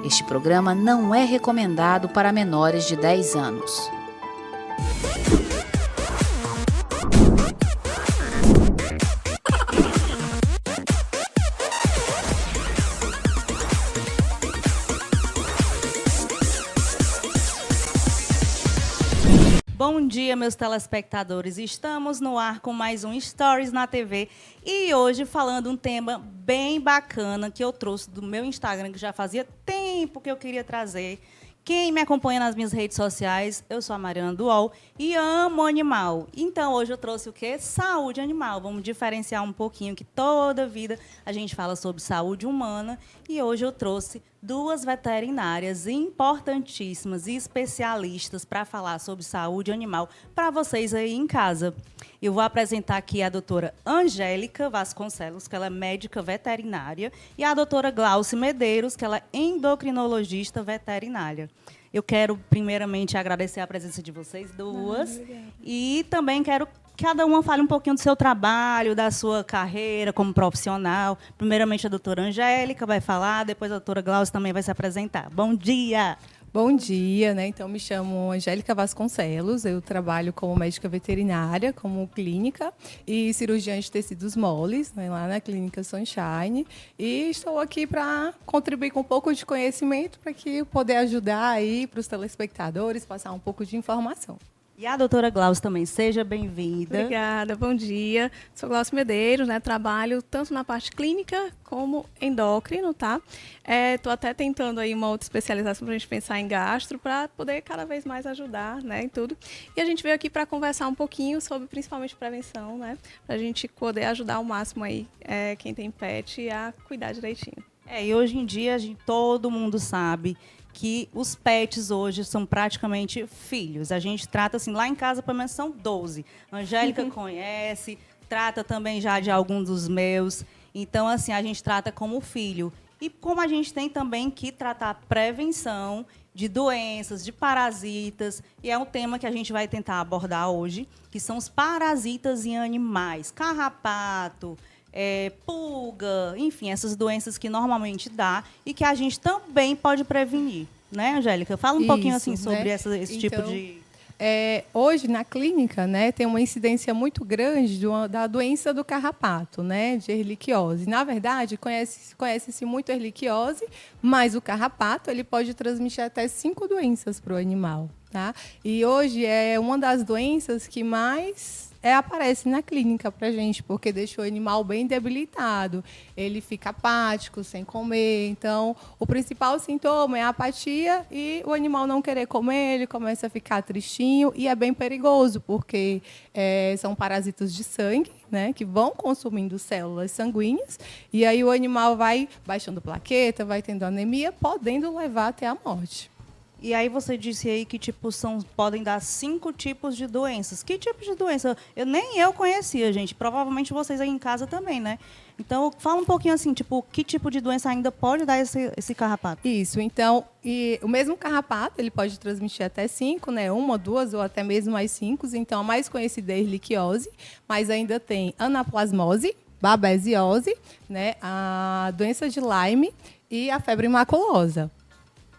Este programa não é recomendado para menores de 10 anos. Bom dia, meus telespectadores. Estamos no ar com mais um Stories na TV e hoje falando um tema bem bacana que eu trouxe do meu Instagram, que já fazia tempo que eu queria trazer. Quem me acompanha nas minhas redes sociais, eu sou a Mariana Duol e amo animal. Então, hoje eu trouxe o quê? Saúde animal. Vamos diferenciar um pouquinho, que toda vida a gente fala sobre saúde humana. E hoje eu trouxe duas veterinárias importantíssimas e especialistas para falar sobre saúde animal para vocês aí em casa. Eu vou apresentar aqui a doutora Angélica Vasconcelos, que ela é médica veterinária, e a doutora Glauce Medeiros, que ela é endocrinologista veterinária. Eu quero, primeiramente, agradecer a presença de vocês duas. E também quero que cada uma fale um pouquinho do seu trabalho, da sua carreira como profissional. Primeiramente, a doutora Angélica vai falar, depois a doutora Glauce também vai se apresentar. Bom dia! Bom dia, né? Então, me chamo Angélica Vasconcelos, eu trabalho como médica veterinária, como clínica e cirurgiã de tecidos moles, né, lá na clínica Sunshine. E estou aqui para contribuir com um pouco de conhecimento para que poder ajudar aí para os telespectadores, passar um pouco de informação. E a doutora Glauce também, seja bem-vinda. Obrigada, bom dia. Sou Glauce Medeiros, né? Trabalho tanto na parte clínica como endócrino, tá? Estou até tentando aí uma outra especialização para a gente pensar em gastro, para poder cada vez mais ajudar, né, em tudo. E a gente veio aqui para conversar um pouquinho sobre principalmente prevenção, né? Para a gente poder ajudar ao máximo aí quem tem pet a cuidar direitinho. E hoje em dia todo mundo sabe que os pets hoje são praticamente filhos. A gente trata assim, lá em casa pelo menos são 12. A Angélica conhece, trata também já de algum dos meus. Então, assim, a gente trata como filho. E como a gente tem também que tratar a prevenção de doenças, de parasitas, e é um tema que a gente vai tentar abordar hoje, que são os parasitas em animais, carrapato, pulga, enfim, essas doenças que normalmente dá e que a gente também pode prevenir, né, Angélica? Fala um pouquinho assim sobre né? esse tipo de... Hoje, na clínica, né, tem uma incidência muito grande da doença do carrapato, né, de erliquiose. Na verdade, conhece-se muito a erliquiose, mas o carrapato ele pode transmitir até 5 doenças para o animal. Tá? E hoje é uma das doenças que mais aparece na clínica para a gente, porque deixa o animal bem debilitado, ele fica apático, sem comer. Então, o principal sintoma é a apatia e o animal não querer comer, ele começa a ficar tristinho e é bem perigoso, porque são parasitas de sangue, né, que vão consumindo células sanguíneas e aí o animal vai baixando plaqueta, vai tendo anemia, podendo levar até a morte. E aí você disse aí que podem dar 5 tipos de doenças. Que tipo de doença? Nem eu conhecia, gente. Provavelmente vocês aí em casa também, né? Então, fala um pouquinho assim, tipo, que tipo de doença ainda pode dar esse carrapato? Isso, então, o mesmo carrapato, ele pode transmitir até 5, né? 1, 2 ou até mesmo mais 5. Então, a mais conhecida é a erliquiose, mas ainda tem anaplasmose, babesiose, né? A doença de Lyme e a febre maculosa.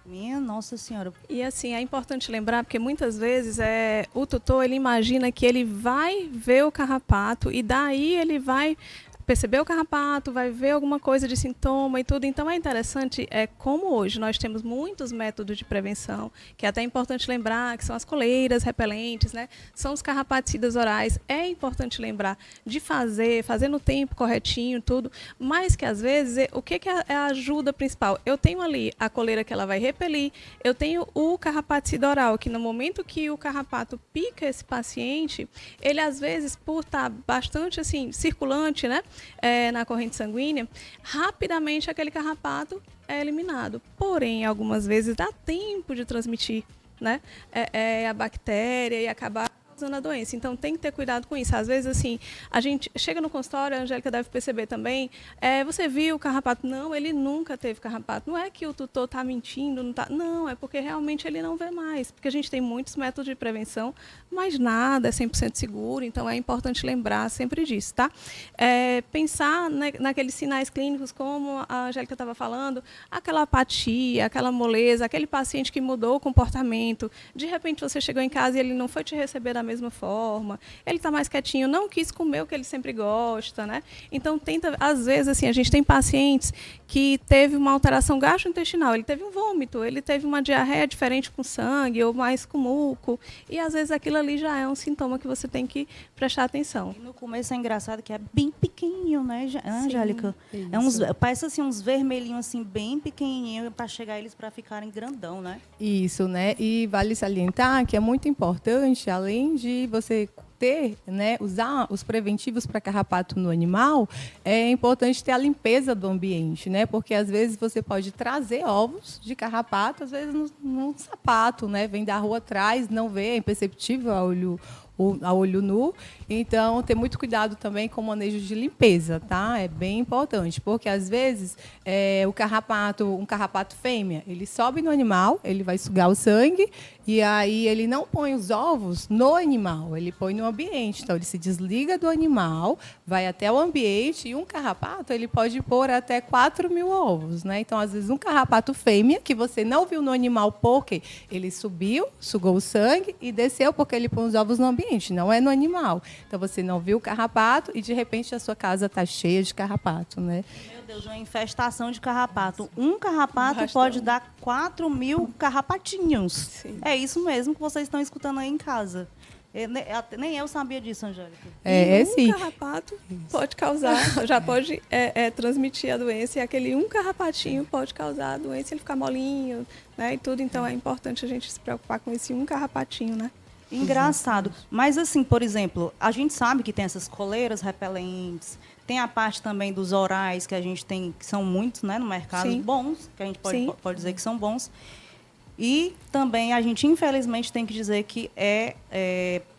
Minha Nossa Senhora. E assim, é importante lembrar, porque muitas vezes o tutor ele imagina que ele vai ver o carrapato e daí ele vai perceber o carrapato, vai ver alguma coisa de sintoma e tudo. Então, é interessante, como hoje nós temos muitos métodos de prevenção, que é até importante lembrar, que são as coleiras repelentes, né? São os carrapaticidas orais. É importante lembrar de fazer no tempo corretinho, tudo, mas que, às vezes, o que é a ajuda principal? Eu tenho ali a coleira que ela vai repelir, eu tenho o carrapaticida oral, que no momento que o carrapato pica esse paciente, ele, às vezes, por estar bastante, assim, circulante, né? Na corrente sanguínea, rapidamente aquele carrapato é eliminado. Porém, algumas vezes dá tempo de transmitir, né, a bactéria e acabar causando a doença. Então, tem que ter cuidado com isso. Às vezes, assim, a gente chega no consultório, a Angélica deve perceber também, você viu o carrapato? Não, ele nunca teve carrapato. Não é que o tutor está mentindo, não, não, é porque realmente ele não vê mais. Porque a gente tem muitos métodos de prevenção, mas nada é 100% seguro, então é importante lembrar sempre disso, tá? Pensar naqueles sinais clínicos, como a Angélica estava falando, aquela apatia, aquela moleza, aquele paciente que mudou o comportamento, de repente você chegou em casa e ele não foi te receber da mesma forma, ele está mais quietinho, não quis comer o que ele sempre gosta, né? Então, às vezes, assim, a gente tem pacientes que teve uma alteração gastrointestinal, ele teve um vômito, ele teve uma diarreia diferente com sangue ou mais com muco, e às vezes aquilo ali já é um sintoma que você tem que prestar atenção. E no começo é engraçado que é bem pequenininho, né, Angélica? Sim, Parece assim uns vermelhinhos assim bem pequenininhos para chegar eles para ficarem grandão, né? Isso, né? E vale salientar que é muito importante, além de você ter, né, usar os preventivos para carrapato no animal, é importante ter a limpeza do ambiente, né? Porque às vezes você pode trazer ovos de carrapato, às vezes num sapato, né? Vem da rua atrás, não vê, é imperceptível a olho nu. Então, ter muito cuidado também com o manejo de limpeza, tá? É bem importante, porque às vezes um carrapato fêmea, ele sobe no animal, ele vai sugar o sangue e aí ele não põe os ovos no animal, ele põe no ambiente. Então, ele se desliga do animal, vai até o ambiente e um carrapato, ele pode pôr até 4.000 ovos, né? Então, às vezes, um carrapato fêmea que você não viu no animal porque ele subiu, sugou o sangue e desceu porque ele põe os ovos no ambiente, não é no animal. Então, você não viu o carrapato e, de repente, a sua casa está cheia de carrapato, né? Meu Deus, uma infestação de carrapato. Um carrapato Bastante. pode dar 4.000 carrapatinhos. Sim. É isso mesmo que vocês estão escutando aí em casa. Nem eu sabia disso, Angélica. Sim. Um carrapato pode causar, já pode transmitir a doença, e aquele um carrapatinho pode causar a doença, ele ficar molinho, né, e tudo. Então, é importante a gente se preocupar com esse um carrapatinho, né? Engraçado. Mas, assim, por exemplo, a gente sabe que tem essas coleiras repelentes, tem a parte também dos orais, que a gente tem, que são muitos, né, no mercado, Sim. bons, que a gente Sim. pode dizer que são bons. E também a gente, infelizmente, tem que dizer que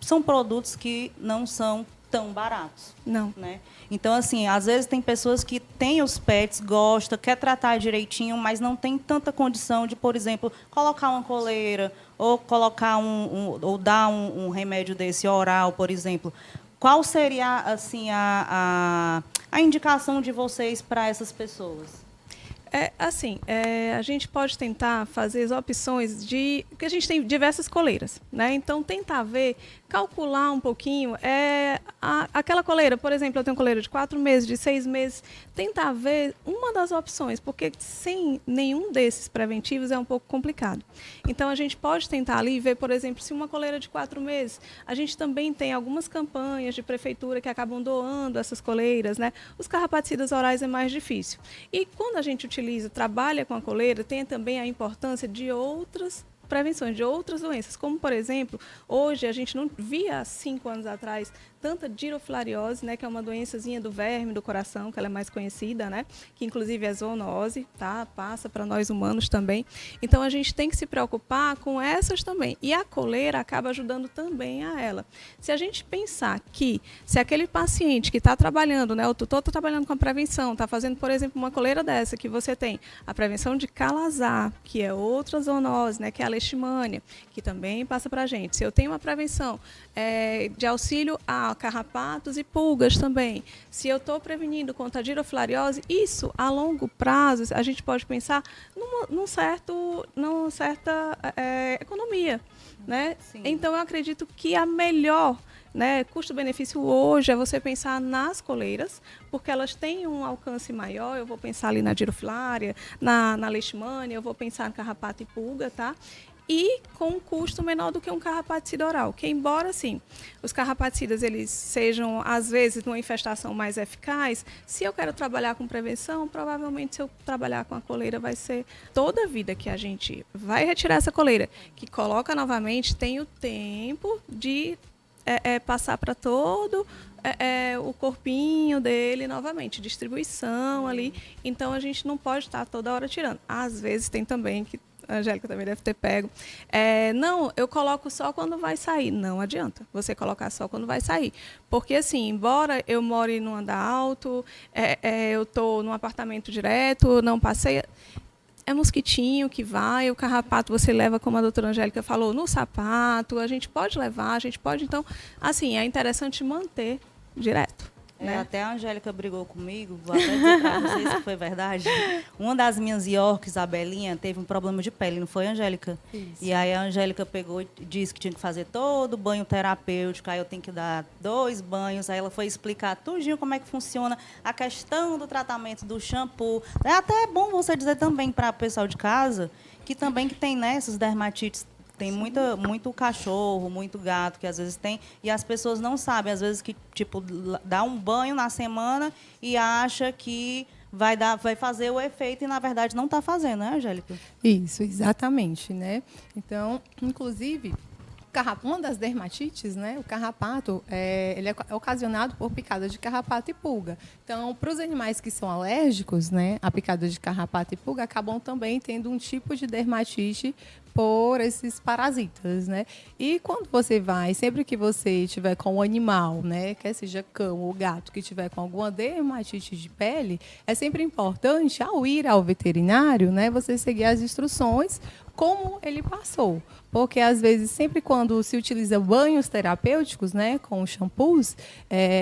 são produtos que não são tão baratos. Não. Né? Então, assim, às vezes tem pessoas que têm os pets, gosta, quer tratar direitinho, mas não tem tanta condição de, por exemplo, colocar uma coleira ou colocar ou dar um remédio desse oral, por exemplo. Qual seria, assim, a indicação de vocês para essas pessoas? A gente pode tentar fazer as opções porque a gente tem diversas coleiras, né? Então, tentar calcular um pouquinho, aquela coleira, por exemplo, eu tenho coleira de 4 meses, de 6 meses, tentar ver uma das opções, porque sem nenhum desses preventivos é um pouco complicado. Então, a gente pode tentar ali ver, por exemplo, se uma coleira de 4 meses, a gente também tem algumas campanhas de prefeitura que acabam doando essas coleiras, né? Os carrapaticidas orais é mais difícil. E quando a gente trabalha com a coleira, tem também a importância de outras prevenções de outras doenças, como, por exemplo, hoje a gente não via há 5 anos atrás tanta girofilariose, né, que é uma doençazinha do verme do coração, que ela é mais conhecida, né, que inclusive é zoonose, tá, passa para nós humanos também. Então, a gente tem que se preocupar com essas também. E a coleira acaba ajudando também a ela. Se a gente pensar que, se aquele paciente que está trabalhando, né, o tutor está trabalhando com a prevenção, está fazendo, por exemplo, uma coleira dessa, que você tem a prevenção de calazar, que é outra zoonose, né, que é a leishmania, que também passa para a gente. Se eu tenho uma prevenção de auxílio a carrapatos e pulgas também, se eu estou prevenindo contra a girofilariose, isso, a longo prazo, a gente pode pensar numa certa economia, né? Sim. Então, eu acredito que a melhor, né, custo-benefício hoje é você pensar nas coleiras, porque elas têm um alcance maior. Eu vou pensar ali na girofilária, na leishmania, eu vou pensar no carrapato e pulga, tá? E com um custo menor do que um carrapaticida oral, que embora, sim, os carrapaticidas eles sejam, às vezes, numa infestação mais eficaz, se eu quero trabalhar com prevenção, provavelmente, se eu trabalhar com a coleira, vai ser toda a vida que a gente vai retirar essa coleira, que coloca novamente, tem o tempo de passar para todo o corpinho dele novamente, distribuição ali. Então, a gente não pode estar toda hora tirando. Às vezes, tem também que a Angélica também deve ter pego. Não, eu coloco só quando vai sair. Não adianta você colocar só quando vai sair. Porque, assim, embora eu more num andar alto, eu estou num apartamento direto, não passei... É mosquitinho que vai, o carrapato você leva, como a doutora Angélica falou, no sapato, a gente pode levar, a gente pode... Então, assim, é interessante manter direto. Né? Até a Angélica brigou comigo, vou até dizer para vocês se foi verdade. Uma das minhas Yorks, a Belinha, teve um problema de pele, não foi, Angélica? Isso. E aí a Angélica pegou e disse que tinha que fazer todo banho terapêutico, aí eu tenho que dar 2 banhos, aí ela foi explicar tudinho como é que funciona a questão do tratamento do shampoo. É até bom você dizer também para o pessoal de casa que também que tem, né, essas dermatites. Tem muito cachorro, muito gato que às vezes tem, e as pessoas não sabem, às vezes, que tipo dá um banho na semana e acha que vai fazer o efeito e, na verdade, não está fazendo, né, Angélica? Isso, exatamente, né? Então, inclusive, uma das dermatites, né, o carrapato, ele é ocasionado por picada de carrapato e pulga. Então, para os animais que são alérgicos, né, a picada de carrapato e pulga acabam também tendo um tipo de dermatite por esses parasitas, né? E quando você vai, sempre que você estiver com um animal, né, quer seja cão ou gato, que estiver com alguma dermatite de pele, é sempre importante, ao ir ao veterinário, né, você seguir as instruções como ele passou. Porque, às vezes, sempre quando se utiliza banhos terapêuticos, né, com shampoos,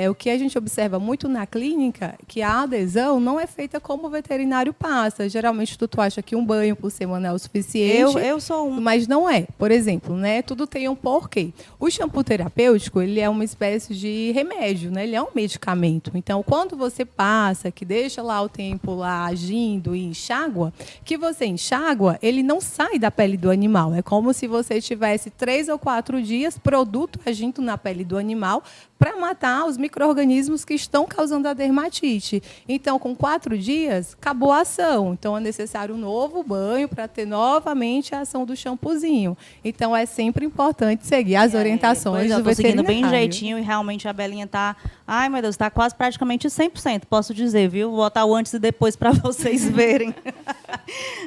o que a gente observa muito na clínica, que a adesão não é feita como o veterinário passa. Geralmente, tu acha que um banho por semana é o suficiente. Eu sou um. Mas não é. Por exemplo, né, tudo tem um porquê. O shampoo terapêutico, ele é uma espécie de remédio, né? Ele é um medicamento. Então, quando você passa, que deixa lá o tempo lá agindo e enxágua, que você enxágua, ele não sai da pele do animal. É como se você tivesse 3 ou 4 dias produto agindo na pele do animal para matar os micro-organismos que estão causando a dermatite. Então, com 4 dias, acabou a ação. Então, é necessário um novo banho para ter novamente a ação do shampoozinho. Então, é sempre importante seguir as orientações do veterinário. Seguindo bem jeitinho e realmente a Belinha está... Ai, meu Deus, está quase praticamente 100%, posso dizer, viu? Vou botar o antes e depois para vocês verem.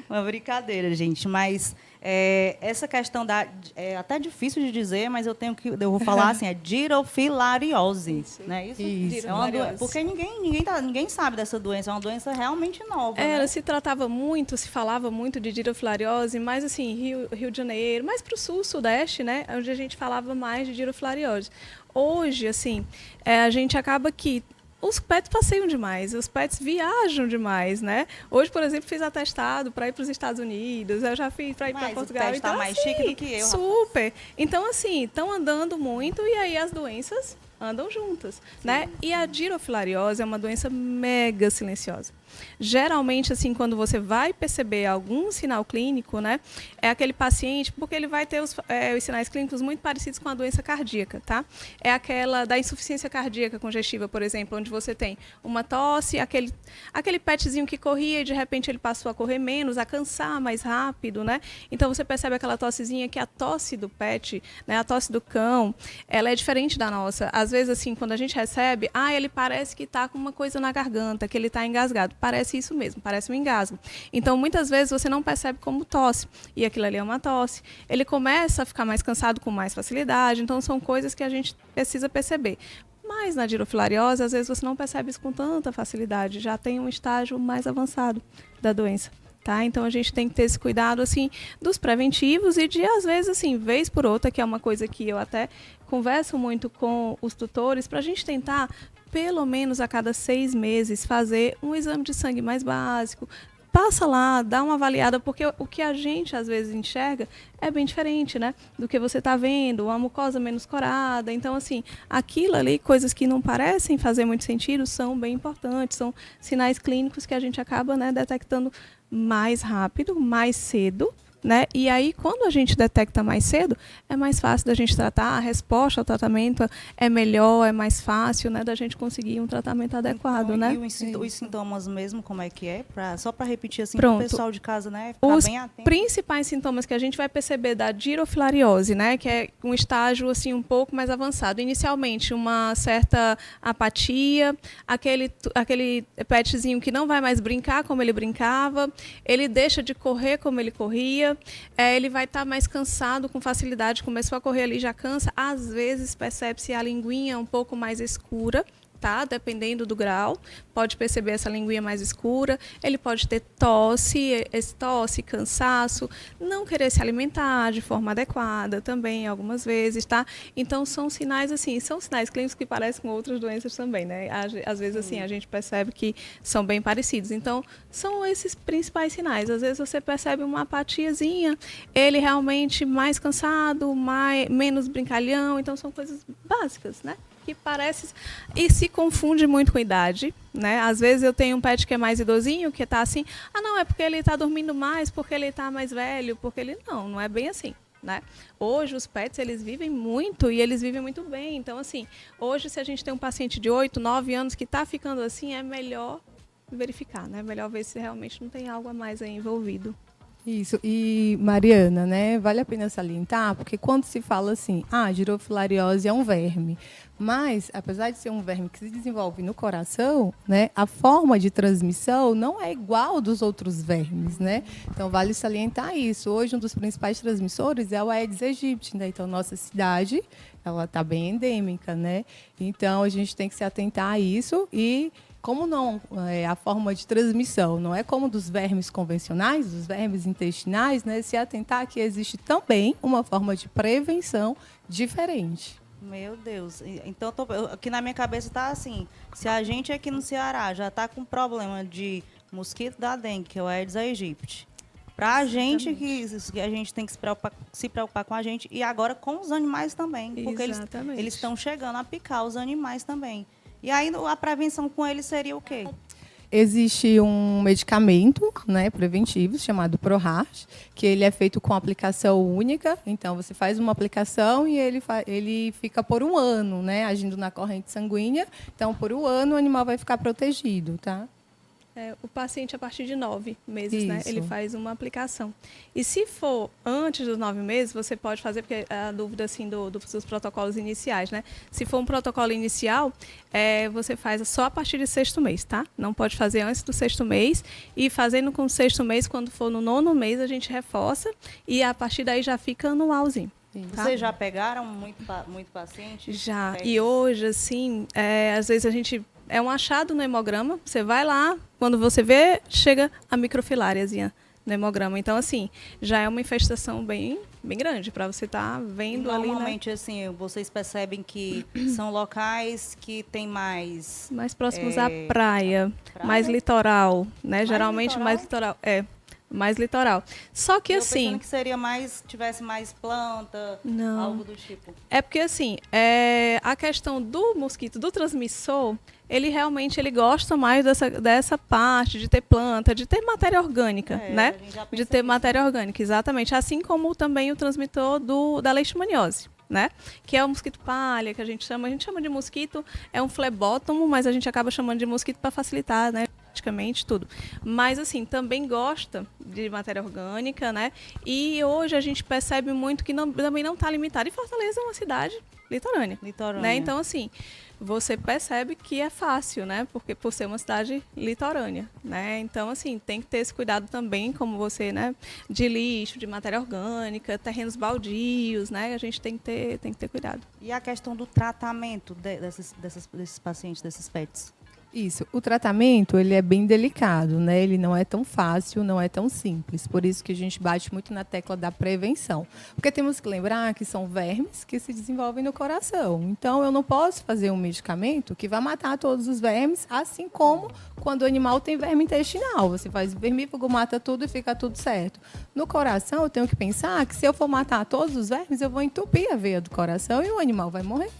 Uma brincadeira, gente, mas... essa questão é até difícil de dizer, mas eu vou falar assim, é dirofilariose, né? Isso. É uma porque ninguém sabe dessa doença, é uma doença realmente nova. Né? Se tratava muito, se falava muito de dirofilariose, mas assim, Rio de Janeiro, mais para o sul, sudeste, né? Onde a gente falava mais de dirofilariose. Hoje, assim, a gente acaba que os pets passeiam demais, os pets viajam demais, né? Hoje, por exemplo, fiz atestado para ir para os Estados Unidos, eu já fiz para ir para Portugal. Mas o pet está mais chique do que eu. Super. Rapaz. Então, assim, estão andando muito e aí as doenças andam juntas, né? E a dirofilariose é uma doença mega silenciosa. Geralmente, assim, quando você vai perceber algum sinal clínico, né, é aquele paciente, porque ele vai ter os sinais clínicos muito parecidos com a doença cardíaca, tá? É aquela da insuficiência cardíaca congestiva, por exemplo, onde você tem uma tosse, aquele petzinho que corria e de repente ele passou a correr menos, a cansar mais rápido, né? Então você percebe aquela tossezinha que a tosse do pet, né, a tosse do cão, ela é diferente da nossa. Às vezes, assim, quando a gente recebe, ele parece que está com uma coisa na garganta, que ele está engasgado. Parece isso mesmo, parece um engasgo. Então, muitas vezes, você não percebe como tosse. E aquilo ali é uma tosse. Ele começa a ficar mais cansado com mais facilidade. Então, são coisas que a gente precisa perceber. Mas na dirofilariose, às vezes, você não percebe isso com tanta facilidade. Já tem um estágio mais avançado da doença. Tá? Então, a gente tem que ter esse cuidado assim, dos preventivos e de, às vezes, assim, vez por outra, que é uma coisa que eu até converso muito com os tutores, para a gente tentar, pelo menos a cada 6 meses, fazer um exame de sangue mais básico. Passa lá, dá uma avaliada, porque o que a gente, às vezes, enxerga é bem diferente, né? Do que você está vendo, uma mucosa menos corada. Então, assim, aquilo ali, coisas que não parecem fazer muito sentido, são bem importantes. São sinais clínicos que a gente acaba, né, detectando mais rápido, mais cedo, né? E aí, quando a gente detecta mais cedo, é mais fácil da gente tratar, a resposta ao tratamento é melhor, é mais fácil, né, da gente conseguir um tratamento adequado, então, né? E os sintomas mesmo, como é que é? Só para repetir assim, para o pessoal de casa, né, ficar os bem atento. Principais sintomas que a gente vai perceber da dirofilariose, né, que é um estágio assim um pouco mais avançado. Inicialmente, uma certa apatia, aquele petzinho que não vai mais brincar como ele brincava, ele deixa de correr como ele corria, dia, ele vai estar mais cansado com facilidade, começou a correr ali, já cansa. Às vezes percebe-se a linguinha um pouco mais escura, tá? Dependendo do grau, pode perceber essa linguinha mais escura, ele pode ter tosse, cansaço, não querer se alimentar de forma adequada também, algumas vezes, tá? Então, são sinais, assim, são sinais clínicos que parecem com outras doenças também, né? Às vezes, assim, a gente percebe que são bem parecidos. Então, são esses principais sinais. Às vezes, você percebe uma apatiazinha, ele realmente mais cansado, menos brincalhão, então, são coisas básicas, né? Que parece e se confunde muito com a idade, né? Às vezes eu tenho um pet que é mais idosinho, que está assim, não, é porque ele está dormindo mais, porque ele está mais velho, porque ele... Não é bem assim, né? Hoje os pets, eles vivem muito e eles vivem muito bem. Então, assim, hoje se a gente tem um paciente de 8, 9 anos que está ficando assim, é melhor verificar, né? Melhor ver se realmente não tem algo a mais aí envolvido. Isso. E, Mariana, né, vale a pena salientar, porque quando se fala assim, girofilariose é um verme, mas, apesar de ser um verme que se desenvolve no coração, né, a forma de transmissão não é igual dos outros vermes, né? Então, vale salientar isso. Hoje, um dos principais transmissores é o Aedes aegypti, né? Então, nossa cidade, ela está bem endêmica, né? Então, a gente tem que se atentar a isso e... Como não a forma de transmissão não é como dos vermes convencionais, dos vermes intestinais, né, se atentar que existe também uma forma de prevenção diferente. Meu Deus. Então, aqui na minha cabeça está assim, se a gente aqui no Ceará já está com problema de mosquito da dengue, que é o Aedes aegypti, para a gente que a gente tem que se preocupar com a gente e agora com os animais também, porque eles estão chegando a picar os animais também. E aí a prevenção com eles seria o quê? Existe um medicamento, né, preventivo chamado ProHeart, que ele é feito com aplicação única. Então, você faz uma aplicação e ele fica por um ano, né, agindo na corrente sanguínea. Então, por um ano, o animal vai ficar protegido, tá? O paciente, a partir de 9 meses, né, ele faz uma aplicação. E se for antes dos 9 meses, você pode fazer, porque a dúvida assim, dos protocolos iniciais, né? Se for um protocolo inicial, você faz só a partir do 6º mês, tá? Não pode fazer antes do 6º mês. E fazendo com o 6º mês, quando for no 9º mês, a gente reforça e a partir daí já fica anualzinho. Tá? Vocês já pegaram muito paciente? Já. E hoje, assim, às vezes a gente... É um achado no hemograma, você vai lá, quando você vê, chega a microfiláriazinha no hemograma. Então, assim, já é uma infestação bem grande para você estar vendo ali, né? Normalmente, assim, vocês percebem que são locais que tem mais próximos à praia, mais litoral, né? Geralmente mais litoral. Mais litoral. Só que assim... pensando que seria tivesse mais planta, algo do tipo. É porque assim, a questão do mosquito, do transmissor, ele realmente gosta mais dessa parte de ter planta, de ter matéria orgânica, né? De ter matéria orgânica, exatamente. Assim como também o transmissor da leishmaniose, né? Que é o mosquito palha, que a gente chama de mosquito, é um flebótomo, mas a gente acaba chamando de mosquito para facilitar, né? Praticamente tudo. Mas, assim, também gosta de matéria orgânica, né? E hoje a gente percebe muito que também não está limitado. E Fortaleza é uma cidade litorânea. Né? Então, assim, você percebe que é fácil, né? Porque por ser uma cidade litorânea, né? Então, assim, tem que ter esse cuidado também, como você, né? De lixo, de matéria orgânica, terrenos baldios, né? A gente tem que ter cuidado. E a questão do tratamento desses pacientes, desses pets? Isso. O tratamento, ele é bem delicado, né? Ele não é tão fácil, não é tão simples. Por isso que a gente bate muito na tecla da prevenção. Porque temos que lembrar que são vermes que se desenvolvem no coração. Então, eu não posso fazer um medicamento que vai matar todos os vermes, assim como quando o animal tem verme intestinal. Você faz vermífugo, mata tudo e fica tudo certo. No coração, eu tenho que pensar que se eu for matar todos os vermes, eu vou entupir a veia do coração e o animal vai morrer.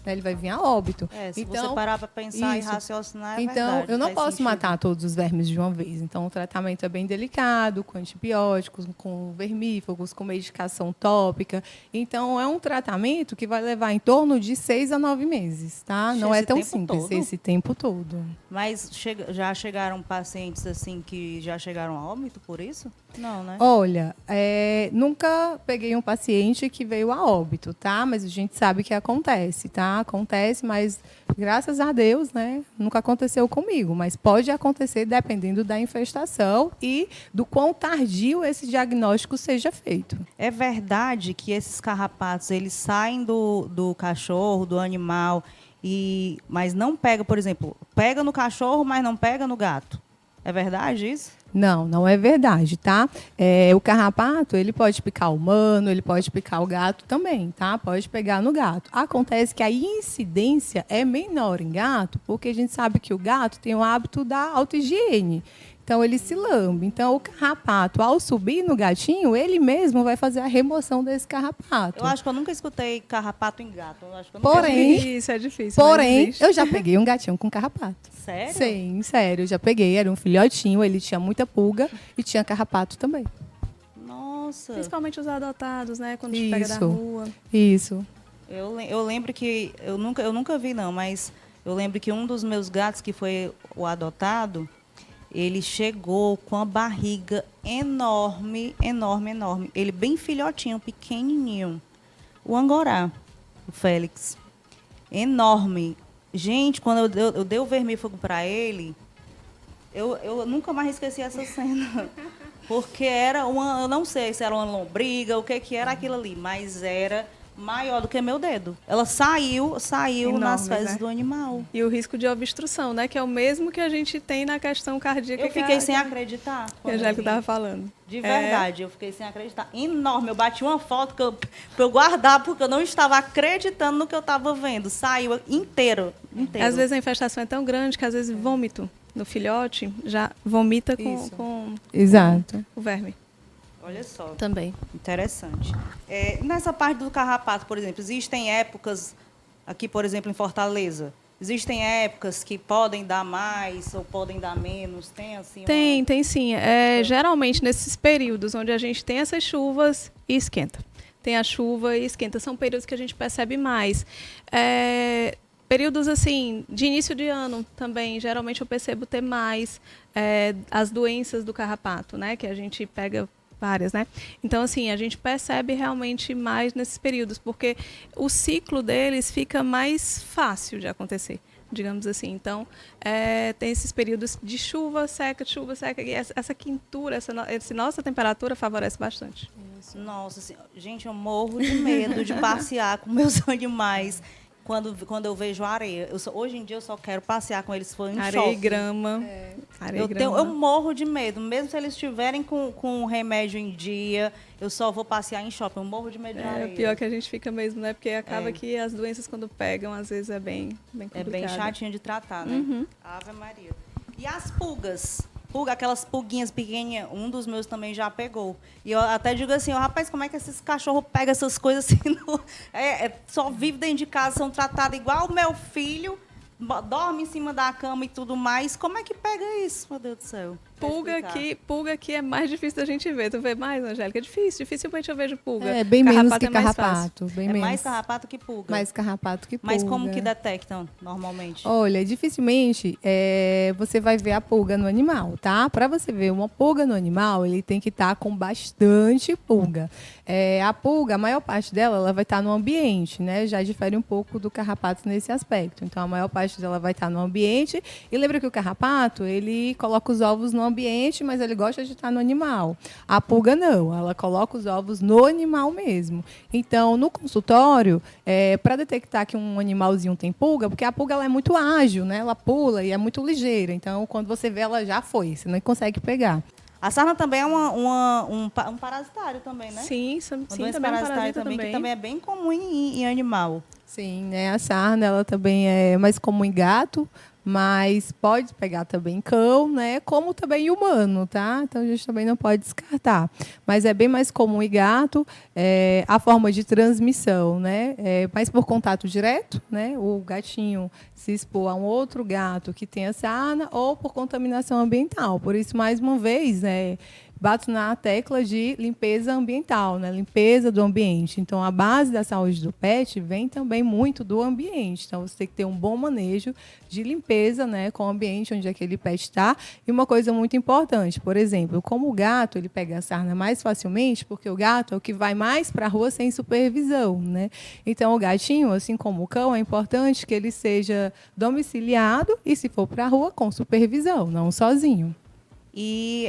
Ele vai vir a óbito. Se você parar para pensar e raciocinar, então, verdade, eu não posso sentido. matar todos os vermes de uma vez. Então, o tratamento é bem delicado, com antibióticos, com vermífugos, com medicação tópica. Então, é um tratamento que vai levar em torno de 6 a 9 meses, tá? Não é tão simples esse tempo todo. Mas já chegaram pacientes assim que já chegaram a óbito por isso? Não, né? Olha, nunca peguei um paciente que veio a óbito, tá? Mas a gente sabe que acontece, tá? tá? Acontece, mas graças a Deus, né, nunca aconteceu comigo. Mas pode acontecer dependendo da infestação e do quão tardio esse diagnóstico seja feito. É verdade que esses carrapatos, eles saem do cachorro, do animal, mas não pega, por exemplo, pega no cachorro, mas não pega no gato. É verdade isso? Não, não é verdade, tá? O carrapato, ele pode picar o humano, ele pode picar o gato também, tá? Pode pegar no gato. Acontece que a incidência é menor em gato, porque a gente sabe que o gato tem o hábito da autohigiene. Então, ele se lambe. Então, o carrapato, ao subir no gatinho, ele mesmo vai fazer a remoção desse carrapato. Eu acho que eu nunca escutei carrapato em gato. Eu acho que eu nunca Porém, vi. Isso é difícil. Porém, eu já peguei um gatinho com carrapato. Sério? Sim, sério, eu já peguei. Era um filhotinho, ele tinha muita pulga e tinha carrapato também. Nossa. Principalmente os adotados, né? Quando a gente pega da Isso. rua. Isso. Eu lembro que... Eu nunca vi, não, mas eu lembro que um dos meus gatos, que foi o adotado, ele chegou com a barriga enorme, enorme, enorme. Ele bem filhotinho, pequenininho. O Angorá, o Félix. Enorme. Gente, quando eu dei o vermífugo para ele, eu nunca mais esqueci essa cena. Porque era eu não sei se era uma lombriga, o que era aquilo ali, mas era maior do que meu dedo. Ela saiu Enormes, nas fezes né? do animal. E o risco de obstrução, né? Que é o mesmo que a gente tem na questão cardíaca. Eu fiquei sem acreditar. Que a quando eu Angélica vi. estava falando. De verdade, eu fiquei sem acreditar. Enorme. Eu bati uma foto pra eu guardar, porque eu não estava acreditando no que eu estava vendo. Saiu inteiro. Às vezes a infestação é tão grande que às vezes vômito no filhote já vomita Isso. com Exato. o verme. Olha só. Também. Interessante. Nessa parte do carrapato, por exemplo, existem épocas, aqui, por exemplo, em Fortaleza, existem épocas que podem dar mais ou podem dar menos? Tem assim? Tem sim. Geralmente nesses períodos onde a gente tem essas chuvas e esquenta. Tem a chuva e esquenta. São períodos que a gente percebe mais. Períodos assim de início de ano também, geralmente eu percebo ter mais as doenças do carrapato, né? Que a gente pega várias, né? Então, assim, a gente percebe realmente mais nesses períodos, porque o ciclo deles fica mais fácil de acontecer, digamos assim. Então, tem esses períodos de chuva seca, e essa quintura, essa nossa temperatura favorece bastante. Nossa Senhora. Gente, eu morro de medo de passear com meus animais quando eu vejo areia. Hoje em dia eu só quero passear com eles se for em Areia shopping. e grama. Areia e grama. Eu morro de medo. Mesmo se eles estiverem com o remédio em dia, eu só vou passear em shopping. Eu morro de medo de areia. Pior que a gente fica mesmo, né? Porque acaba que as doenças, quando pegam, às vezes é bem complicado. É bem chatinho de tratar, né? Uhum. Ave Maria. E as pulgas? Aquelas pulguinhas pequenininhas, um dos meus também já pegou. E eu até digo assim, rapaz, como é que esses cachorros pegam essas coisas assim? Só vive dentro de casa, são tratados igual o meu filho, dorme em cima da cama e tudo mais. Como é que pega isso, meu Deus do céu? Pulga aqui é mais difícil da gente ver. Tu vê mais, Angélica? É difícil. Dificilmente eu vejo pulga. É bem menos que é mais fácil. carrapato. Bem menos. Mais carrapato que pulga. Mais carrapato que pulga. Mas como que detectam normalmente? Olha, dificilmente você vai ver a pulga no animal, tá? Para você ver uma pulga no animal, ele tem que estar com bastante pulga. A pulga, a maior parte dela, ela vai estar no ambiente, né? Já difere um pouco do carrapato nesse aspecto. Então, a maior parte dela vai estar no ambiente. E lembra que o carrapato, ele coloca os ovos no ambiente, mas ele gosta de estar no animal. A pulga não, ela coloca os ovos no animal mesmo. Então, no consultório, para detectar que um animalzinho tem pulga, porque a pulga ela é muito ágil, né? Ela pula e é muito ligeira. Então, quando você vê, ela já foi, você não consegue pegar. A sarna também é um parasitário também, né? Sim, Também também é um parasita também. que também é bem comum em animal. Sim, né? A sarna ela também é mais comum em gato, mas pode pegar também cão, né? Como também humano, tá? Então a gente também não pode descartar. Mas é bem mais comum em gato, a forma de transmissão, né? Mais por contato direto, né? O gatinho se expor a um outro gato que tenha sarna ou por contaminação ambiental. Por isso, mais uma vez, bato na tecla de limpeza ambiental, né? Limpeza do ambiente. Então, a base da saúde do pet vem também muito do ambiente. Então, você tem que ter um bom manejo de limpeza, né, com o ambiente onde aquele pet está. E uma coisa muito importante, por exemplo, como o gato ele pega a sarna mais facilmente, porque o gato é o que vai mais para a rua sem supervisão, né? Então, o gatinho, assim como o cão, é importante que ele seja domiciliado e, se for para a rua, com supervisão, não sozinho. E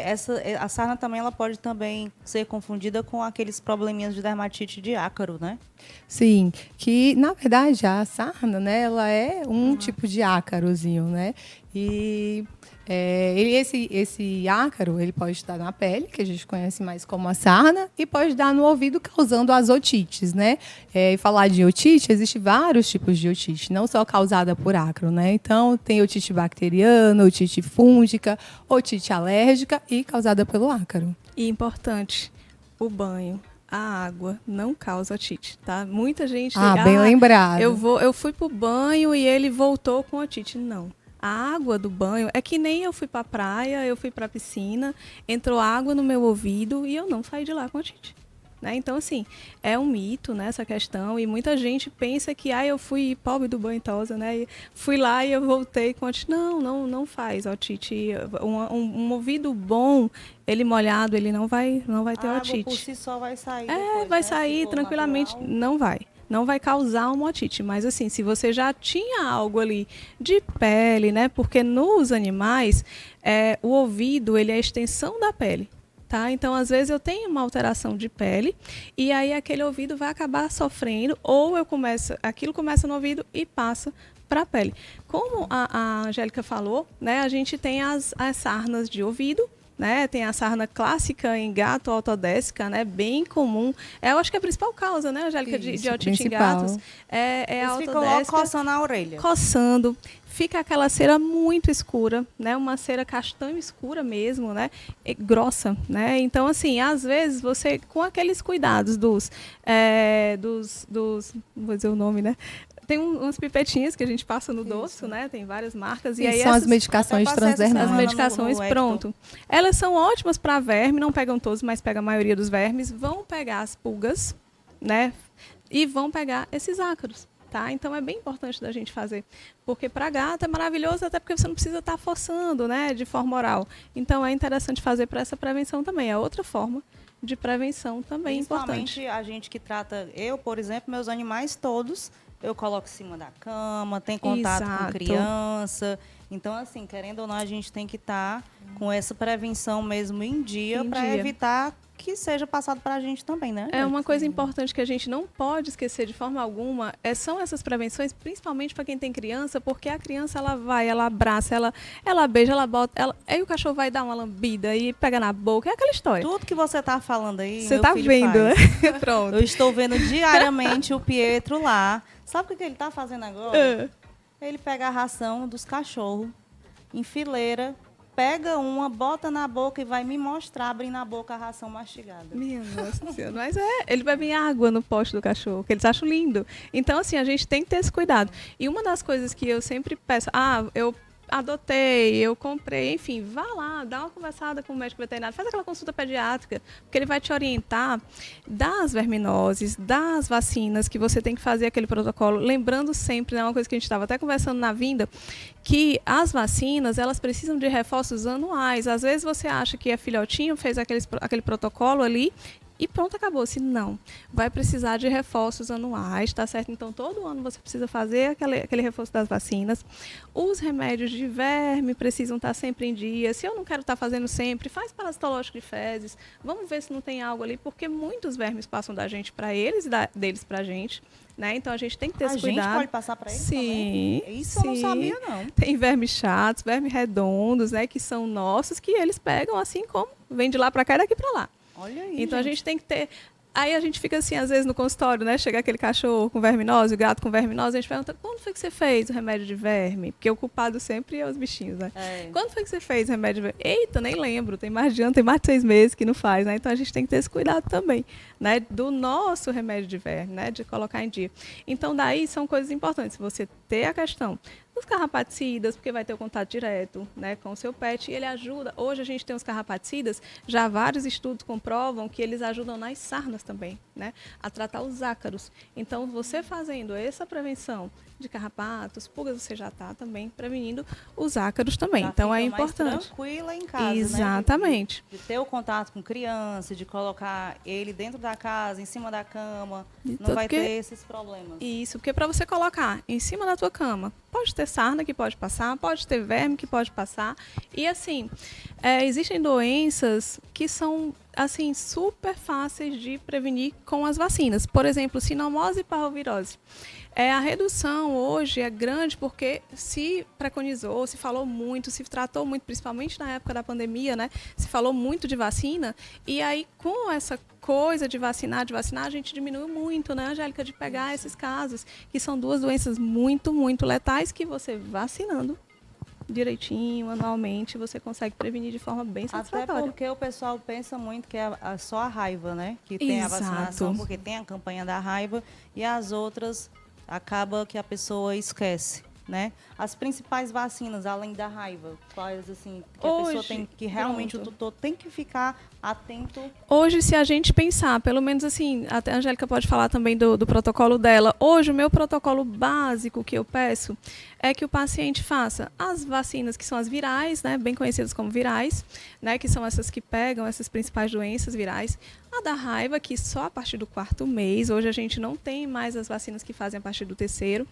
a sarna também ela pode também ser confundida com aqueles probleminhas de dermatite de ácaro, né? Sim, que na verdade a sarna, né, ela é um tipo de ácarozinho, né? E esse ácaro ele pode estar na pele, que a gente conhece mais como a sarna, e pode dar no ouvido causando as otites, né? E falar de otite, existem vários tipos de otite, não só causada por ácaro, né? Então tem otite bacteriana, otite fúngica, otite alérgica e causada pelo ácaro. E importante, o banho. A água não causa otite, tá? Muita gente... Bem lembrado. Eu fui pro banho e ele voltou com otite. Não. A água do banho é que nem eu fui pra praia, eu fui pra piscina, entrou água no meu ouvido e eu não saí de lá com otite. Né? Então, assim, é um mito, né, essa questão, e muita gente pensa que eu fui pobre do banho tosa, né, e fui lá e eu voltei com otite. Não faz otite. Um ouvido bom, ele molhado, ele não vai ter A otite. água por si só vai sair vai depois, sair né? tranquilamente, Natural. não vai causar uma otite, mas assim, se você já tinha algo ali de pele, né, porque nos animais, o ouvido, ele é a extensão da pele. Tá? Então, às vezes, eu tenho uma alteração de pele e aí aquele ouvido vai acabar sofrendo, ou aquilo começa no ouvido e passa para a pele. Como a Angélica falou, né, a gente tem as sarnas de ouvido, né, tem a sarna clássica em gato autodésica, né, bem comum. Eu acho que é a principal causa, né, Angélica, de otite em gatos. É a Eles ficam logo autodésica. coçando a orelha. Coçando. Fica aquela cera muito escura, né? Uma cera castanho escura mesmo, né? E grossa, né? Então, assim, às vezes você, com aqueles cuidados não vou dizer o nome, né? Tem umas pipetinhas que a gente passa no dorso, né? Tem várias marcas. E aí são as medicações transdermais. As medicações, pronto. Elas são ótimas para verme, não pegam todos, mas pegam a maioria dos vermes. Vão pegar as pulgas, né? E vão pegar esses ácaros. Tá? Então é bem importante da gente fazer, porque para gato é maravilhoso, até porque você não precisa estar forçando, né, de forma oral. Então é interessante fazer para essa prevenção também. É outra forma de prevenção também importante. Principalmente a gente que trata, eu, por exemplo, meus animais todos, eu coloco em cima da cama, tem contato com criança. Então, assim, querendo ou não, a gente tem que estar com essa prevenção mesmo em dia para evitar que seja passado para a gente também, né? Uma coisa importante que a gente não pode esquecer de forma alguma são essas prevenções, principalmente para quem tem criança, porque a criança ela abraça, ela beija, ela bota, aí o cachorro vai dar uma lambida e pega na boca, é aquela história. Tudo que você tá falando aí, você tá vendo, né? Pronto. Eu estou vendo diariamente o Pietro lá. Sabe o que ele tá fazendo agora? Ele pega a ração dos cachorros em fileira, pega uma, bota na boca e vai me mostrar abrindo a boca a ração mastigada. Minha nossa senhora. Mas ele bebe água no poste do cachorro, que eles acham lindo. Então, assim, a gente tem que ter esse cuidado. E uma das coisas que eu sempre peço, eu adotei, eu comprei, enfim, vá lá, dá uma conversada com o médico veterinário, faz aquela consulta pediátrica, porque ele vai te orientar das verminoses, das vacinas, que você tem que fazer aquele protocolo, lembrando sempre, né, uma coisa que a gente estava até conversando na vinda, que as vacinas, elas precisam de reforços anuais. Às vezes você acha que é filhotinho, fez aquele protocolo ali, e pronto, acabou. Se não, vai precisar de reforços anuais, tá certo? Então, todo ano você precisa fazer aquele reforço das vacinas. Os remédios de verme precisam estar sempre em dia. Se eu não quero estar fazendo sempre, faz parasitológico de fezes. Vamos ver se não tem algo ali, porque muitos vermes passam da gente para eles e deles para a gente. Né? Então, a gente tem que ter esse cuidado. A gente pode passar para eles também? Isso eu não sabia, não. Tem vermes chatos, vermes redondos, né, que são nossos, que eles pegam assim como vem de lá para cá e daqui para lá. Olha aí, então, a gente tem que ter... Aí a gente fica assim, às vezes, no consultório, né? Chega aquele cachorro com verminose, o gato com verminose, a gente pergunta, quando foi que você fez o remédio de verme? Porque o culpado sempre é os bichinhos, né? Quando foi que você fez o remédio de verme? Eita, nem lembro, tem mais de 6 meses que não faz, né? Então, a gente tem que ter esse cuidado também, né? Do nosso remédio de verme, né? De colocar em dia. Então, daí, são coisas importantes. Você ter a questão Os carrapaticidas, porque vai ter o contato direto, né, com o seu pet, e ele ajuda. Hoje a gente tem os carrapaticidas, já vários estudos comprovam que eles ajudam nas sarnas também, né, a tratar os ácaros. Então, você fazendo essa prevenção de carrapatos, pulgas, você já está também prevenindo os ácaros também. Já então, é fica mais importante. tranquila em casa, Exatamente. Né? De ter o contato com criança, de colocar ele dentro da casa, em cima da cama, não vai ter esses problemas. Isso, porque para você colocar em cima da tua cama, pode ter sarna que pode passar, pode ter verme que pode passar. E assim, existem doenças que são assim super fáceis de prevenir com as vacinas. Por exemplo, sinomose e parvovirose. A redução hoje é grande porque se preconizou, se falou muito, se tratou muito, principalmente na época da pandemia, né? Se falou muito de vacina. E aí, com essa coisa de vacinar, a gente diminuiu muito, né, Angélica, de pegar esses casos, que são duas doenças muito, muito letais, que você vacinando direitinho, anualmente, você consegue prevenir de forma bem satisfatória. Até porque o pessoal pensa muito que é só a raiva, né? Que tem a vacinação, porque tem a campanha da raiva, e as outras acaba que a pessoa esquece, né? As principais vacinas, além da raiva, quais assim, que a pessoa tem que realmente, o tutor tem que ficar atento. Hoje, se a gente pensar, pelo menos assim, até a Angélica pode falar também do protocolo dela. Hoje, o meu protocolo básico que eu peço é que o paciente faça as vacinas que são as virais, né, bem conhecidas como virais, né, que são essas que pegam essas principais doenças virais. A da raiva, que só a partir do 4º mês. Hoje a gente não tem mais as vacinas que fazem a partir do 3º.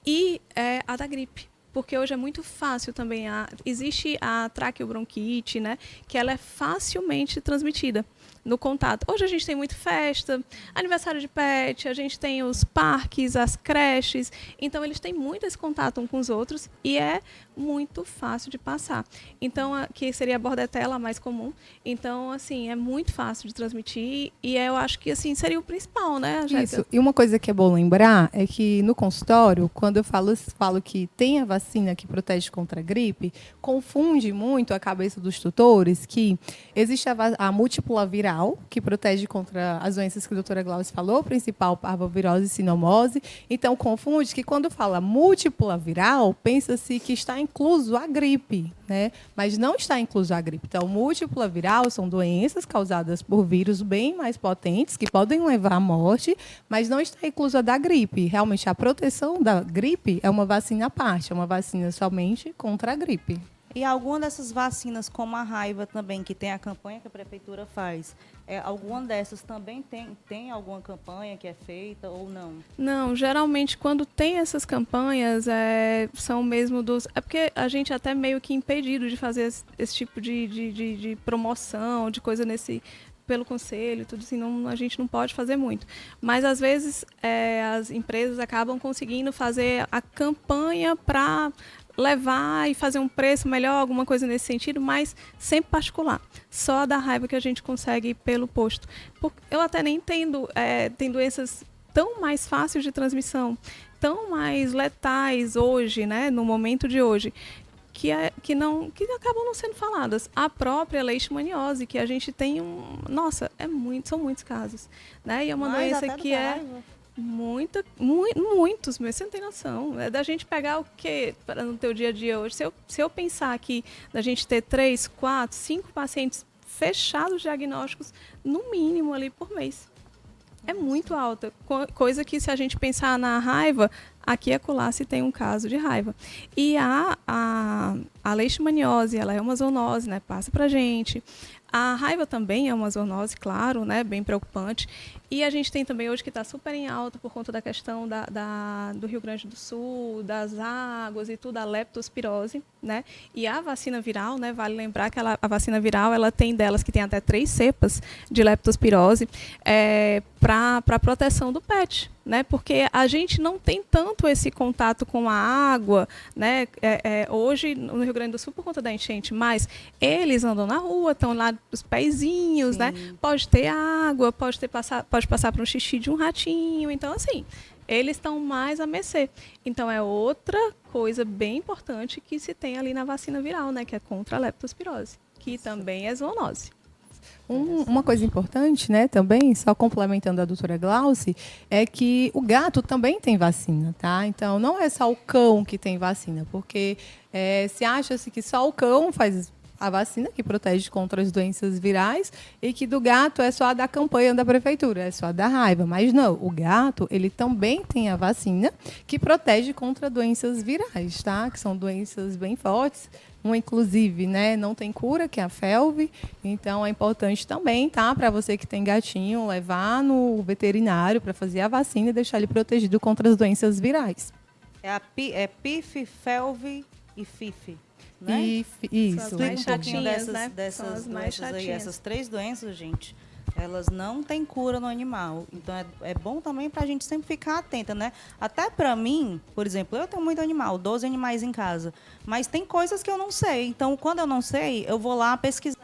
E a da gripe, porque hoje é muito fácil também. Existe a traqueobronquite, né, que ela é facilmente transmitida no contato. Hoje a gente tem muita festa, aniversário de pet, a gente tem os parques, as creches, então eles têm muito esse contato uns com os outros e é muito fácil de passar. Então, que seria a bordetela mais comum. Então, assim, é muito fácil de transmitir e eu acho que, assim, seria o principal, né, Angélica? Isso. E uma coisa que é bom lembrar é que no consultório, quando eu falo que tem a vacina que protege contra a gripe, confunde muito a cabeça dos tutores que existe a múltipla viral, que protege contra as doenças que a doutora Glaucia falou, principal, parvovirose e sinomose. Então, confunde que quando fala múltipla viral, pensa-se que está incluso a gripe, né? Mas não está incluso a gripe. Então, múltipla viral são doenças causadas por vírus bem mais potentes, que podem levar à morte, mas não está incluso a da gripe. Realmente, a proteção da gripe é uma vacina à parte, é uma vacina somente contra a gripe. E alguma dessas vacinas, como a raiva também, que tem a campanha que a prefeitura faz, alguma dessas também tem alguma campanha que é feita ou não? Não, geralmente quando tem essas campanhas, são mesmo dos... É porque a gente até meio que impedido de fazer esse tipo de promoção, de coisa pelo conselho, tudo assim, a gente não pode fazer muito. Mas, às vezes, as empresas acabam conseguindo fazer a campanha para levar e fazer um preço melhor, alguma coisa nesse sentido, mas sempre particular. Só da raiva que a gente consegue pelo posto. Eu até nem entendo, tem doenças tão mais fáceis de transmissão, tão mais letais hoje, né, no momento de hoje, que acabam não sendo faladas. A própria leishmaniose, que a gente tem são muitos casos, né? E é uma doença que muitos, mas você não tem noção. É da gente pegar o quê no teu dia a dia hoje? Se eu pensar aqui, da gente ter 3, 4, 5 pacientes fechados diagnósticos, no mínimo ali por mês. É muito alta. Coisa que, se a gente pensar na raiva, aqui e acolá se tem um caso de raiva. E a leishmaniose, ela é uma zoonose, né? Passa pra gente. A raiva também é uma zoonose, claro, né? Bem preocupante. E a gente tem também hoje que está super em alta por conta da questão do Rio Grande do Sul, das águas e tudo, a leptospirose, né? E a vacina viral, né? Vale lembrar que a vacina viral, ela tem delas que tem até 3 cepas de leptospirose para proteção do pet, né? Porque a gente não tem tanto esse contato com a água, né? Hoje no Rio Grande do Sul por conta da enchente, mas eles andam na rua, estão lá os pezinhos, né? Pode ter água, pode passar por um xixi de um ratinho, então assim, eles estão mais a mercê. Então é outra coisa bem importante que se tem ali na vacina viral, né? Que é contra a leptospirose, que também é zoonose. Uma coisa importante, né, também, só complementando a doutora Glauci, é que o gato também tem vacina, tá? Então, não é só o cão que tem vacina, porque se acha-se que só o cão faz a vacina que protege contra as doenças virais e que do gato é só a da campanha da prefeitura, é só a da raiva. Mas não, o gato, ele também tem a vacina que protege contra doenças virais, tá? Que são doenças bem fortes. Uma, inclusive, né, não tem cura, que é a FeLV. Então, é importante também, tá? Para você que tem gatinho, levar no veterinário para fazer a vacina e deixar ele protegido contra as doenças virais. É PIF, FeLV e FIF. Né? Isso. São as Explica mais um pouquinho chatinhas, né? dessas São as mais doenças aí. chatinhas. Essas 3 doenças, gente, elas não têm cura no animal. Então, é bom também para a gente sempre ficar atenta, né? Até para mim, por exemplo, eu tenho muito animal, 12 animais em casa. Mas tem coisas que eu não sei. Então, quando eu não sei, eu vou lá pesquisar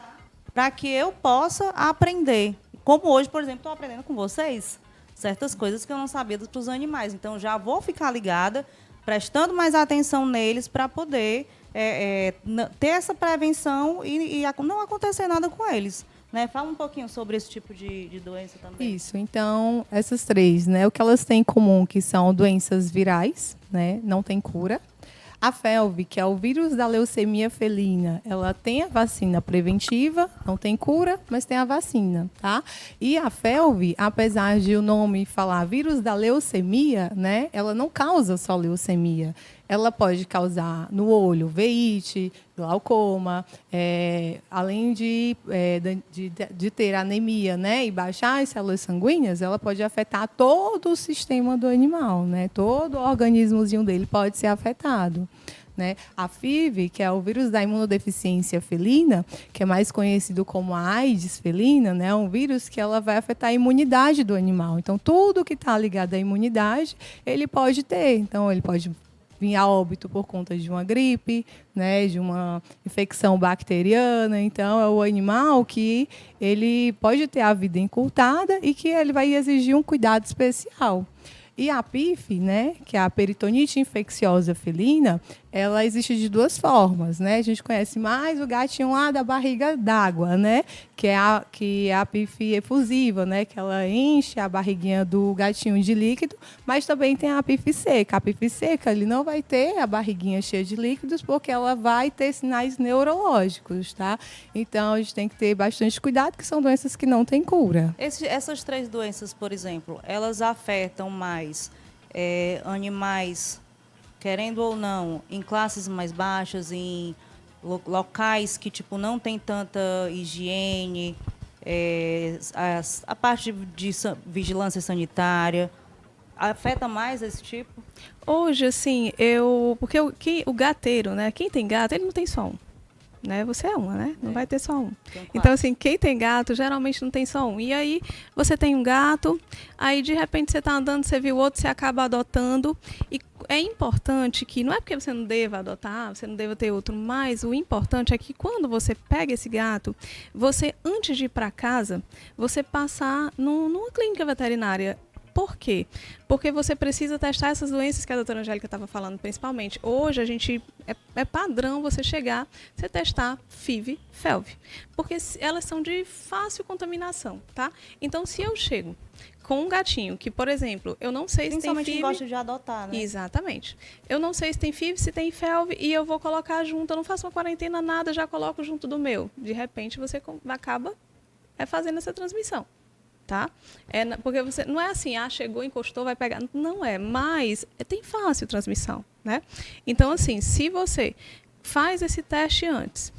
para que eu possa aprender. Como hoje, por exemplo, estou aprendendo com vocês certas coisas que eu não sabia para os animais. Então, já vou ficar ligada, prestando mais atenção neles para poder ter essa prevenção e não acontecer nada com eles. Né? Fala um pouquinho sobre esse tipo de doença também. Isso, então, essas 3, né? O que elas têm em comum que são doenças virais, né? Não tem cura. A FeLV, que é o vírus da leucemia felina, ela tem a vacina preventiva, não tem cura, mas tem a vacina, tá? E a FeLV, apesar de o nome falar vírus da leucemia, né? Ela não causa só leucemia. Ela pode causar no olho veite, glaucoma, além de ter anemia, né, e baixar as células sanguíneas, ela pode afetar todo o sistema do animal, né? Todo o organismozinho dele pode ser afetado. Né? A FIV, que é o vírus da imunodeficiência felina, que é mais conhecido como a AIDS felina, né? É um vírus que ela vai afetar a imunidade do animal. Então, tudo que está ligado à imunidade, ele pode ter. Então, ele pode vir a óbito por conta de uma gripe, né, de uma infecção bacteriana. Então, é o animal que ele pode ter a vida encurtada e que ele vai exigir um cuidado especial. E a PIF, né, que é a peritonite infecciosa felina, ela existe de 2 formas, né? A gente conhece mais o gatinho lá da barriga d'água, né? Que é a PIF efusiva, né? Que ela enche a barriguinha do gatinho de líquido, mas também tem a PIF seca. A PIF seca, ele não vai ter a barriguinha cheia de líquidos porque ela vai ter sinais neurológicos, tá? Então, a gente tem que ter bastante cuidado, que são doenças que não têm cura. Essas 3 doenças, por exemplo, elas afetam mais animais, querendo ou não, em classes mais baixas, em locais que tipo não tem tanta higiene, a parte de vigilância sanitária, afeta mais esse tipo? Hoje, assim, porque o gateiro, né? Quem tem gato, ele não tem só um. Né? Você é uma, né? Não vai ter só um. Então, assim, quem tem gato, geralmente não tem só um. E aí, você tem um gato, aí de repente você está andando, você viu outro, você acaba adotando. E é importante que, não é porque você não deva adotar, você não deva ter outro, mas o importante é que quando você pega esse gato, você, antes de ir para casa, você passar numa clínica veterinária. Por quê? Porque você precisa testar essas doenças que a doutora Angélica estava falando, principalmente. Hoje, a gente é padrão você chegar, você testar FIV, FeLV, porque elas são de fácil contaminação, tá? Então, se eu chego com um gatinho que, por exemplo, eu não sei se tem FIV... Principalmente quem gosta de adotar, né? Exatamente. Eu não sei se tem FIV, se tem FeLV, e eu vou colocar junto, eu não faço uma quarentena, nada, já coloco junto do meu. De repente, você acaba fazendo essa transmissão. Tá? Porque você não é assim, chegou, encostou, vai pegar. Não é, mas tem fácil transmissão, né? Então, assim, se você faz esse teste antes,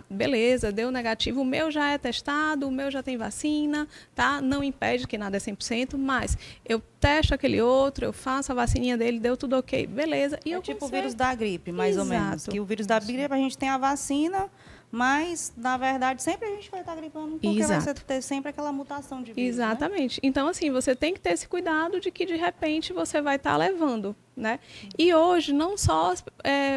beleza, deu negativo, o meu já é testado, o meu já tem vacina, tá? Não impede que nada é 100%, mas eu testo aquele outro, eu faço a vacininha dele, deu tudo ok, beleza. E eu tipo o consigo... vírus da gripe, mais ou menos. Que o vírus da gripe, a gente tem a vacina, mas, na verdade, sempre a gente vai estar gripando, porque vai ter sempre aquela mutação de vírus. Exatamente. Né? Então, assim, você tem que ter esse cuidado de que, de repente, você vai estar levando, né? E hoje, não só as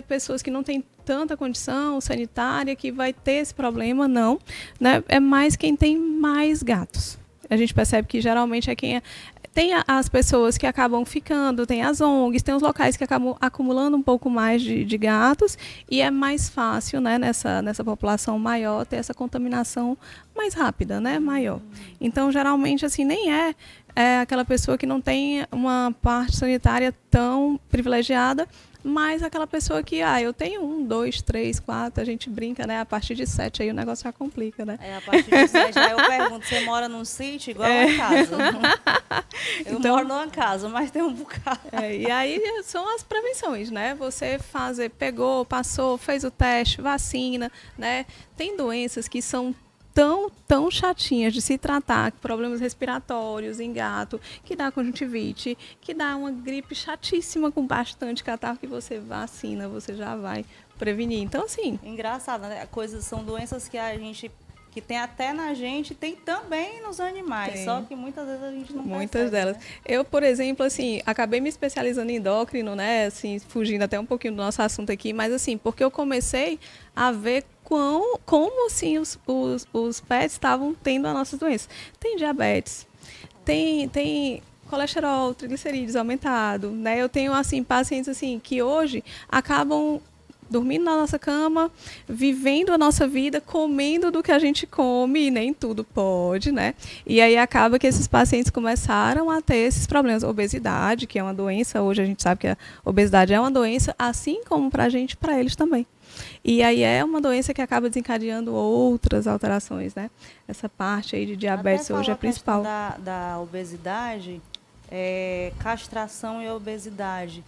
pessoas que não têm tanta condição sanitária que vai ter esse problema, não. Né? É mais quem tem mais gatos. A gente percebe que, geralmente, é quem Tem as pessoas que acabam ficando, tem as ONGs, tem os locais que acabam acumulando um pouco mais de gatos e é mais fácil, né, nessa população maior ter essa contaminação mais rápida, né, maior. Então, geralmente, assim, nem é aquela pessoa que não tem uma parte sanitária tão privilegiada, mas aquela pessoa que, eu tenho 1, 2, 3, 4, a gente brinca, né? A partir de 7 aí o negócio já complica, né? A partir de 7, aí eu pergunto, você mora num sítio igual a casa? Eu moro numa casa, mas tem um bocado. E aí são as prevenções, né? Você pegou, passou, fez o teste, vacina, né? Tem doenças que são tão chatinhas de se tratar, problemas respiratórios em gato, que dá conjuntivite, que dá uma gripe chatíssima com bastante catarro, que você vacina, você já vai prevenir. Então, assim... Engraçado, né? São doenças que tem até na gente, tem também nos animais, só que muitas vezes a gente não percebe. Muitas delas. Né? Eu, por exemplo, assim, acabei me especializando em endócrino, né? Assim, fugindo até um pouquinho do nosso assunto aqui, mas assim, porque eu comecei a ver como assim os pets estavam tendo as nossas doenças. Tem diabetes, tem colesterol, triglicerídeos aumentado, né? Eu tenho assim pacientes assim que hoje acabam dormindo na nossa cama, vivendo a nossa vida, comendo do que a gente come, e nem tudo pode, né? E aí acaba que esses pacientes começaram a ter esses problemas. Obesidade, que é uma doença, hoje a gente sabe que a obesidade é uma doença, assim como para a gente, para eles também. E aí é uma doença que acaba desencadeando outras alterações, né? Essa parte aí de diabetes hoje é a principal. Da obesidade, castração e obesidade,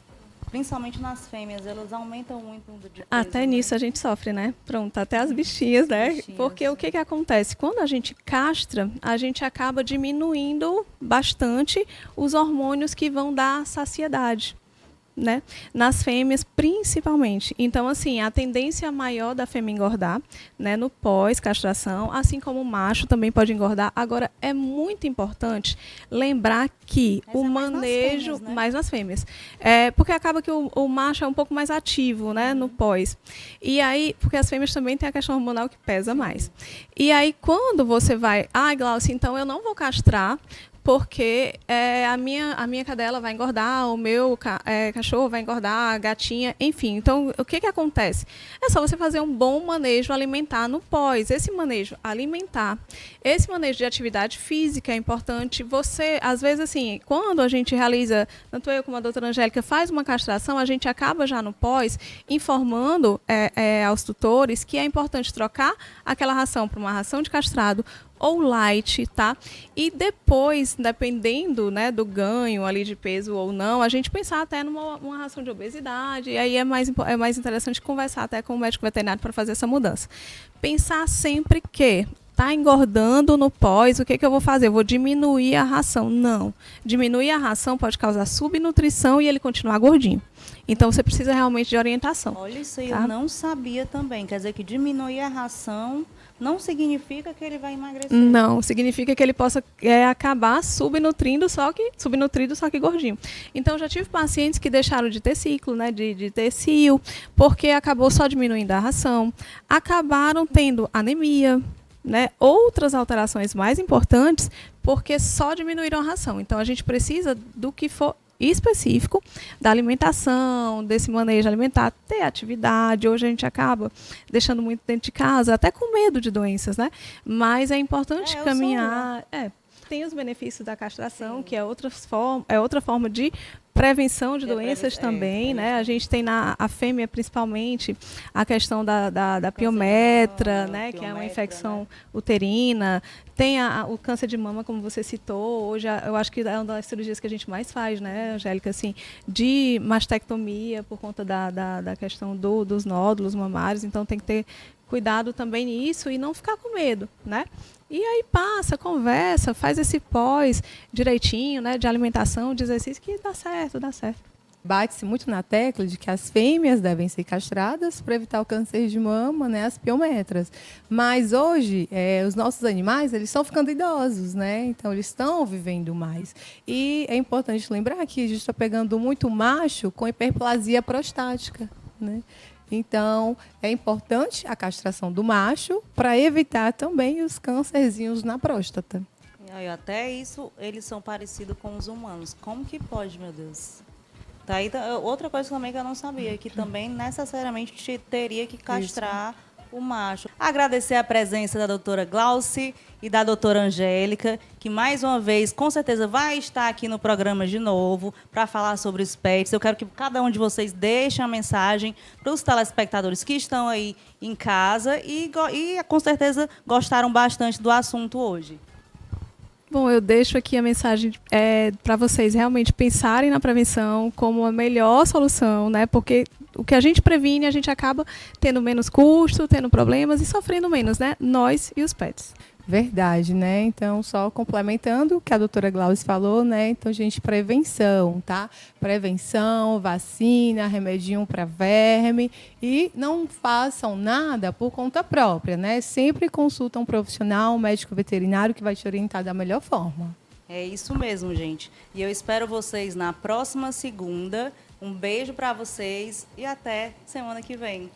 principalmente nas fêmeas, elas aumentam muito de peso. Até nisso a gente sofre, né? Pronto, até as bichinhas, né? Porque o que acontece? Quando a gente castra, a gente acaba diminuindo bastante os hormônios que vão dar saciedade, né? Nas fêmeas, principalmente. Então, assim, a tendência maior da fêmea engordar, né, no pós-castração, assim como o macho também pode engordar. Agora, é muito importante lembrar que o manejo... Mais nas fêmeas. Porque acaba que o macho é um pouco mais ativo, né, no pós. E aí, porque as fêmeas também têm a questão hormonal que pesa mais. E aí, quando você vai... Glaucia, então eu não vou castrar, porque a minha cadela vai engordar, o meu cachorro vai engordar, a gatinha, enfim. Então, o que acontece? É só você fazer um bom manejo alimentar no pós. Esse manejo alimentar, esse manejo de atividade física é importante. Você, às vezes, assim, quando a gente realiza, tanto eu como a doutora Angélica, faz uma castração, a gente acaba já no pós informando aos tutores que é importante trocar aquela ração para uma ração de castrado ou light, tá? E depois, dependendo, né, do ganho ali de peso ou não, a gente pensar até numa ração de obesidade, e aí é mais interessante conversar até com o médico veterinário para fazer essa mudança. Pensar sempre que está engordando no pós, o que eu vou fazer? Eu vou diminuir a ração. Não. Diminuir a ração pode causar subnutrição e ele continuar gordinho. Então, você precisa realmente de orientação. Olha, isso aí tá? Eu não sabia também. Quer dizer que diminuir a ração não significa que ele vai emagrecer. Não, significa que ele possa acabar subnutrido, só que gordinho. Então, já tive pacientes que deixaram de ter ciclo, né, de ter cio, porque acabou só diminuindo a ração. Acabaram tendo anemia, né, outras alterações mais importantes, porque só diminuíram a ração. Então, a gente precisa do que for específico da alimentação, desse manejo alimentar, ter atividade. Hoje a gente acaba deixando muito dentro de casa, até com medo de doenças, né? Mas é importante caminhar. Tem os benefícios da castração, sim, que é outra forma de prevenção de doenças também, né? A gente tem a fêmea, principalmente, a questão da piometra, né? Que é uma infecção uterina. Tem o câncer de mama, como você citou. Hoje, eu acho que é uma das cirurgias que a gente mais faz, né, Angélica? Assim, de mastectomia, por conta da questão dos nódulos mamários. Então, tem que ter cuidado também nisso e não ficar com medo, né? E aí passa, conversa, faz esse pós direitinho, né, de alimentação, de exercício, que dá certo, dá certo. Bate-se muito na tecla de que as fêmeas devem ser castradas para evitar o câncer de mama, né, as piometras. Mas hoje, os nossos animais, eles estão ficando idosos, né? Então, eles estão vivendo mais. E é importante lembrar que a gente está pegando muito macho com hiperplasia prostática, né? Então, é importante a castração do macho para evitar também os câncerzinhos na próstata. aí, até isso, eles são parecidos com os humanos. Como que pode, meu Deus? Tá aí outra coisa também que eu não sabia, que também necessariamente teria que castrar o macho. Agradecer a presença da doutora Glauci e da doutora Angélica, que mais uma vez, com certeza, vai estar aqui no programa de novo para falar sobre os pets. Eu quero que cada um de vocês deixe uma mensagem para os telespectadores que estão aí em casa e com certeza gostaram bastante do assunto hoje. Bom, eu deixo aqui a mensagem para vocês realmente pensarem na prevenção como a melhor solução, né? Porque o que a gente previne, a gente acaba tendo menos custo, tendo problemas e sofrendo menos, né? Nós e os pets. Verdade, né? Então, só complementando o que a doutora Glauci falou, né? Então, gente, prevenção, tá? Prevenção, vacina, remedinho para verme e não façam nada por conta própria, né? Sempre consulta um profissional, um médico veterinário que vai te orientar da melhor forma. É isso mesmo, gente. E eu espero vocês na próxima segunda. Um beijo para vocês e até semana que vem.